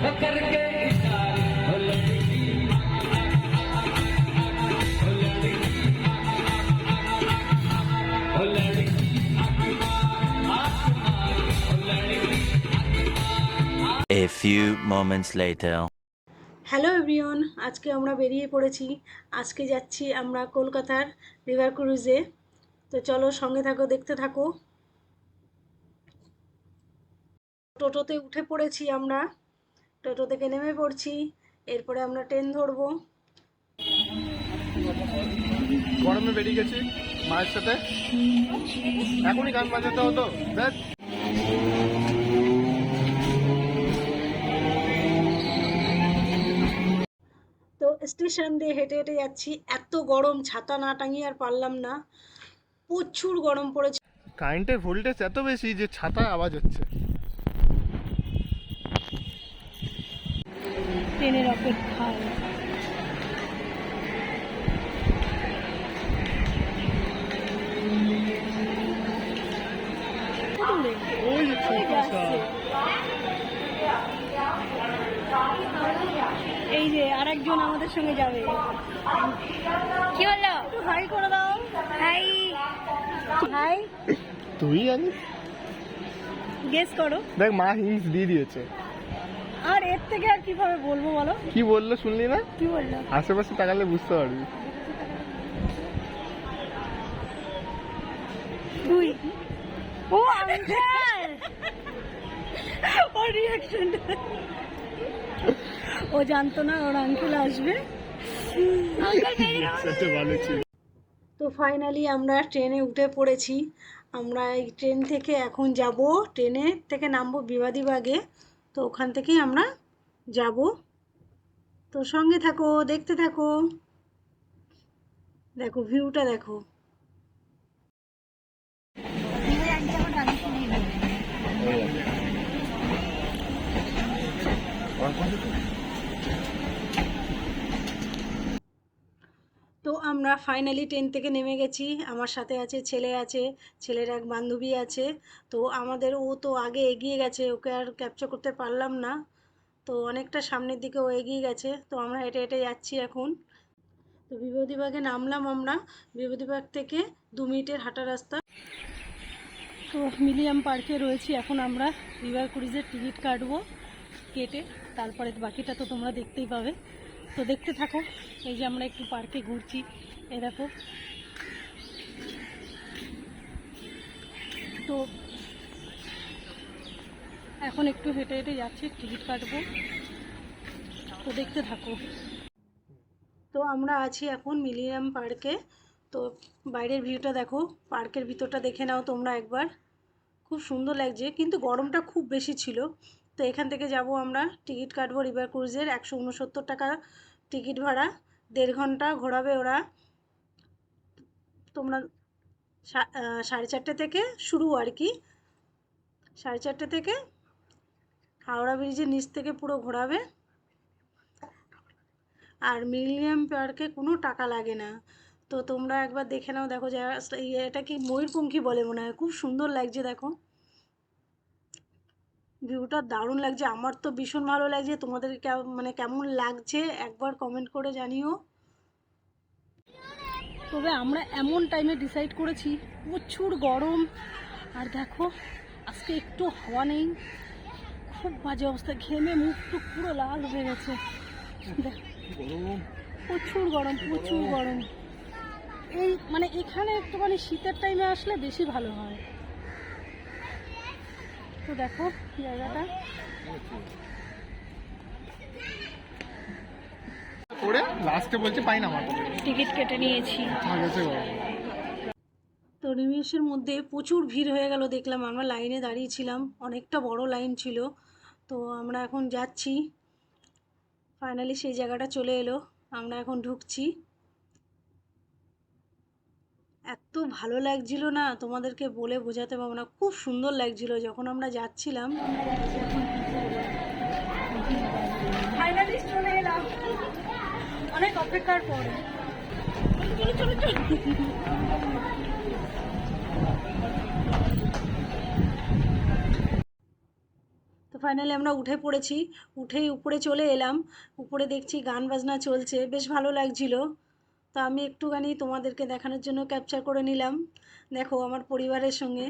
A few moments later. Hello everyone, আজকে আমরা বেরিয়ে পড়েছি। আজকে যাচ্ছি আমরা কলকাতার রিভার ক্রুজে। তো চলো সঙ্গে থাকো, দেখতে থাকো। টোটোতে উঠে পড়েছি আমরা, টোটো থেকে নেমে পড়ছি, এরপরে আমরা ট্রেন ধরবো। গরমে বেরিয়ে গেছি মায়ের সাথে, এখনই গান বাজাতে হতো। দেখ তো স্টেশন দিয়ে হেঁটে হেঁটে যাচ্ছি, এত গরম, ছাতা না টাঙিয়ে আর পারলাম না, প্রচুর গরম পড়েছে। কারেন্টের ভোল্টেজ এত বেশি যে ছাতা আওয়াজ হচ্ছে। ট্রেনের অপেক্ষায় এই যে আরেকজন আমাদের সঙ্গে যাবে। কি হলো? হাই করে দাও। High high. তুই জানিস? গেস করো। দেখ মা হিংস দিয়ে দিয়েছে। আর এর থেকে আর কিভাবে বলবো বলো? কি বললো শুনলি না? কি বললো? আশেপাশে তাকালে বুঝতে পারবি। তুই ও আঙ্কেল, ওর রিঅ্যাকশন, ও জানতো না ওর আঙ্কেল আসবে। তো ফাইনালি আমরা ট্রেনে উঠে পড়েছি। আমরা এই ট্রেন থেকে এখন যাব, ট্রেনে থেকে নামবো বিবাদীবাগে। তো ওখান থেকেই আমরা যাব। তো সঙ্গে থাকো, দেখতে থাকো, দেখো ভিউটা দেখো। তো আমরা ফাইনালি ট্রেন থেকে নেমে গেছি। আমার সাথে আছে ছেলে, আছে ছেলের এক বান্ধবী আছে। তো আমাদের, ও তো আগে এগিয়ে গেছে, ওকে আর ক্যাপচার করতে পারলাম না। তো অনেকটা সামনের দিকে ও এগিয়ে গেছে। তো আমরা হেঁটে হেঁটে যাচ্ছি এখন। তো বিভূতিবাগে নামলাম আমরা, বিভূতিবাগ থেকে 2 মিনিটের হাঁটা রাস্তা। তো মিলিয়াম পার্কে রয়েছি এখন আমরা। রিভার ক্রুজের টিকিট কাটবো, কেটে তারপরে বাকিটা তো তোমরা দেখতেই পাবে। তো দেখতে থাকো। এই যে আমরা একটু পার্কে ঘুরছি, এই দেখো। তো এখন একটু হেঁটে হেঁটে যাচ্ছি, টিকিট কাটবো। তো দেখতে থাকো। তো আমরা আছি এখন মিলিয়াম পার্কে। তো বাইরের ভিউটা দেখো, পার্কের ভিতরটা দেখে নাও তোমরা একবার। খুব সুন্দর লাগছে, কিন্তু গরমটা খুব বেশি ছিল। তো এখান থেকে যাব আমরা, টিকিট কাটবো রিভার ক্রুজের। 169 টাকা টিকিট ভাড়া, 1.5 ঘন্টা ঘোরাবে ওরা। তোমরা 4:30 থেকে শুরু আর কি, 4:30 থেকে হাওড়া ব্রিজের নিচ থেকে পুরো ঘোরাবে। আর মিলিনিয়াম পার্কে কোনো টাকা লাগে না। তো তোমরা একবার দেখে নাও, দেখো যে এটা কি ময়ূরপঙ্খী বলে মনে হয়, খুব সুন্দর লাগছে দেখো। ভিউটা দারুণ লাগছে, আমার তো ভীষণ ভালো লাগছে। তোমাদের মানে কেমন লাগছে একবার কমেন্ট করে জানিও। তবে আমরা এমন টাইমে ডিসাইড করেছি, প্রচুর গরম। আর দেখো আজকে একটু হাওয়া নেই, খুব বাজে অবস্থা, ঘেমে মুখ টুক পুরো লাল হয়ে গেছে। প্রচুর গরম, প্রচুর গরম। এই মানে এখানে একটুখানি শীতের টাইমে আসলে বেশি ভালো হয়। তো দেখো জায়গাটা। করে লাস্টে বলছে পাই না, আমার টিকিট কেটে নিয়েছি। তো নিমেষের মধ্যে প্রচুর ভিড় হয়ে গেল, দেখলাম আমরা লাইনে দাঁড়িয়েছিলাম, অনেকটা বড় লাইন ছিল। তো আমরা এখন যাচ্ছি, ফাইনালি সেই জায়গাটা চলে এলো, আমরা এখন ঢুকছি। এত ভালো লাগছিল না, তোমাদেরকে বলে বোঝাতে পারবো না, খুব সুন্দর লাগছিল যখন আমরা যাচ্ছিলাম। ফাইনালি চলে এলাম অনেক অপেক্ষার পরে। চলো চলো চলো। তো ফাইনালি আমরা উঠে পড়েছি, উঠেই উপরে চলে এলাম। উপরে দেখছি গান বাজনা চলছে, বেশ ভালো লাগছিল। তো আমি একটুখানি তোমাদেরকে দেখানোর জন্য ক্যাপচার করে নিলাম। দেখো আমার পরিবারের সঙ্গে।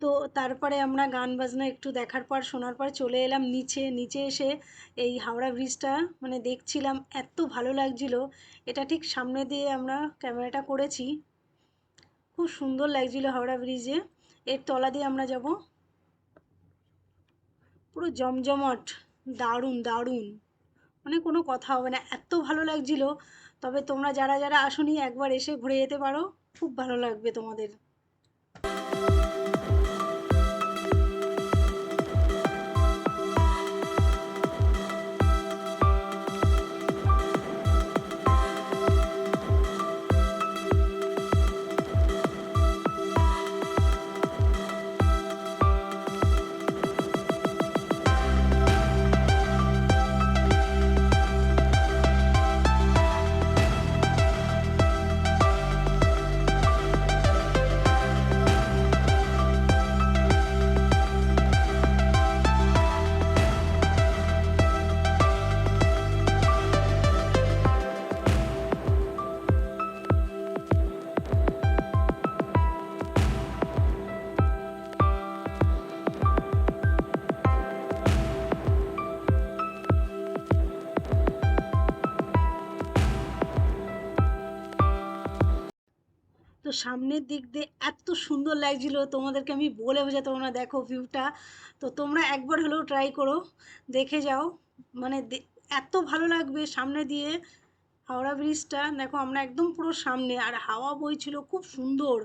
তো তারপরে আমরা গান বাজনা একটু দেখার পর শোনার পর চলে এলাম নিচে। নিচে এসে এই হাওড়া ব্রিজটা মানে দেখছিলাম, এত ভালো লাগছিল। এটা ঠিক সামনে দিয়ে আমরা ক্যামেরাটা করেছি, খুব সুন্দর লাগছিল হাওড়া ব্রিজে। এর তলা দিয়ে আমরা যাব, পুরো জমজমাট, দারুণ দারুণ, মানে কোনো কথা হবে না, এত ভালো লাগছিল। তবে তোমরা যারা যারা আসোনি একবার এসে ঘুরে যেতে পারো, খুব ভালো লাগবে তোমাদের। তো সামনের দিক দিয়ে এত সুন্দর লাগছিল, তোমাদেরকে আমি বলে বোঝাতে পারবো না। দেখো ভিউটা, তো তোমরা একবার হলেও ট্রাই করো, দেখে যাও, মানে এত ভালো লাগবে। সামনে দিয়ে হাওড়া ব্রিজটা দেখো, আমরা একদম পুরো সামনে, আর হাওয়া বইছিল খুব সুন্দর,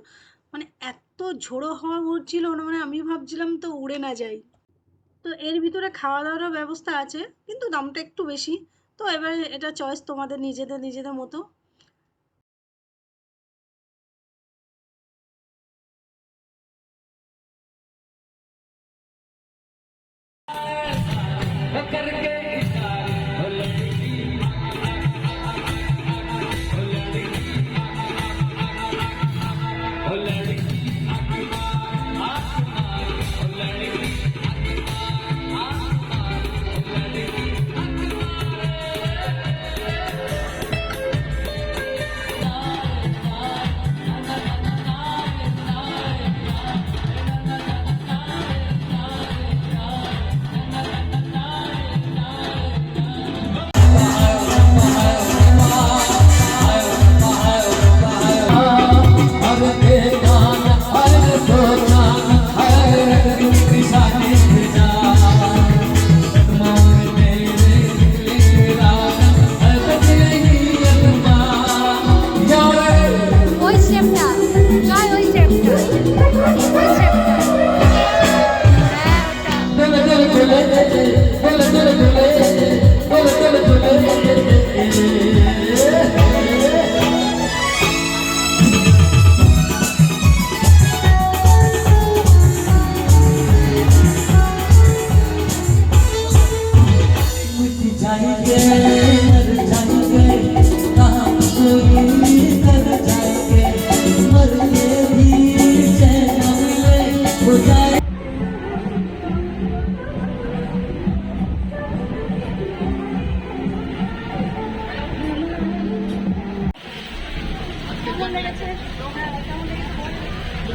মানে এত ঝোড়ো হাওয়া হচ্ছিল না, মানে আমি ভাবছিলাম তো উড়ে না যাই। তো এর ভিতরে খাওয়া দাওয়ারও ব্যবস্থা আছে, কিন্তু দামটা একটু বেশি। তো এবার এটা চয়েস তোমাদের নিজেদের নিজেদের মতো।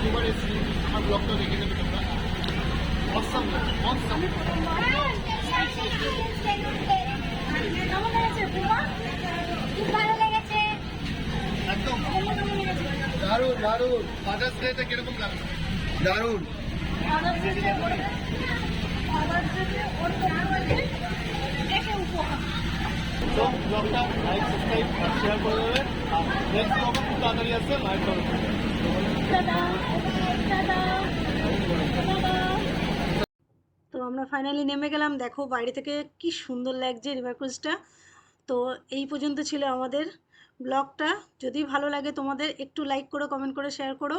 দুবার এসেছি, আমার ব্লগটা দেখে নেবে তোমরা। Awesome awesome. একদম দারুণ দারুণ। ফাদার্স ডেতে কিরকম লাগলো? দারুণ। তো ব্লগটা লাইক সাবস্ক্রাইব শেয়ার করে দেবে, আর নেক্সট ব্লগ খুব তাড়াতাড়ি আসছে, লাইক করবে। তো আমরা ফাইনালি নেমে গেলাম। দেখো বাইরে থেকে কি সুন্দর লাগছে রিভার ক্রুজটা। তো এই পর্যন্ত ছিল আমাদের ব্লগটা। যদি ভালো লাগে তোমাদের একটু লাইক করো, কমেন্ট করে শেয়ার করো।